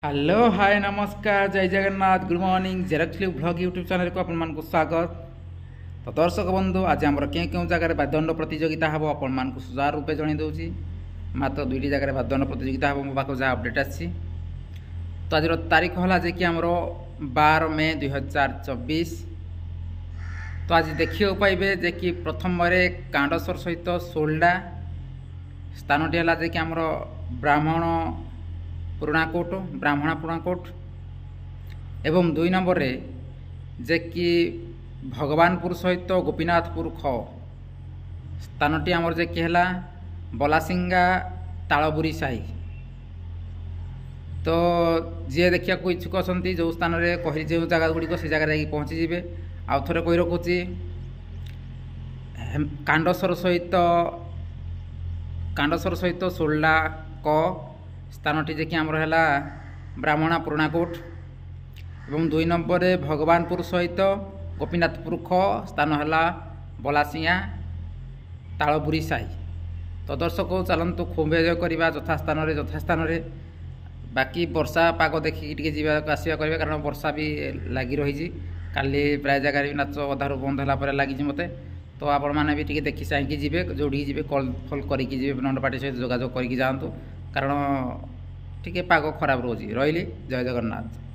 Hello hi नमस्कार जय Jagannath good morning जेरक्सली ब्लॉग यूट्यूब चैनल को आपण स्वागत। तो दर्शक बंधु आज आम क्यों जगह वाद्यदंड प्रतियोगिता हम आपण सुचार रूपे जन दूसरी मात्र दुईटी जगह वाद्यदंड प्रतियोगिता हम मो पाक जहाँ अपडेट आसी। तो आज तारीख है जे कि आमर 12 मे 2024। तो आज देखिए पाइबे जे कि प्रथम कांडसर सहित सोल्डा स्थानटी है जे कि आमर ब्राह्मण पुराणाकोट ब्राह्मणा पुराणाकोट एवं 2 नंबर रे जे कि भगवानपुर सहित गोपीनाथपुर ख स्थानटी आमर जे कि है बलासिंगा तालबुरी साही। तो जी देखा इच्छुक अच्छा जो स्थान में कही जो जगह गुड़िक से जगह पहुँचीजे आउ थे कही रखुची कांडसर सहित सोल्डा क स्थानटी जे कि आमर है ब्राह्मणा पुराणाकोट एवं 2 नंबर रे भगवानपुर सहित गोपीनाथपुर ख स्थान है बलासिंगा तालबुरी साही। तो दर्शक चलतु खूब एंजय करवा यथास्थान बाकी वर्षा पाग देखिए जावाक आसवा करेंगे कारण वर्षा भी लगी रही काली प्राय जगह भी नाच अधारू बंद है लगी मत। तो आपण मैंने भी टी देखी चाहिए जी जो जी कल फल करके नंद पार्टी सहित जोगाजोग करके जातु कारण टी पाग खराब रोज रही। जय जगन्नाथ।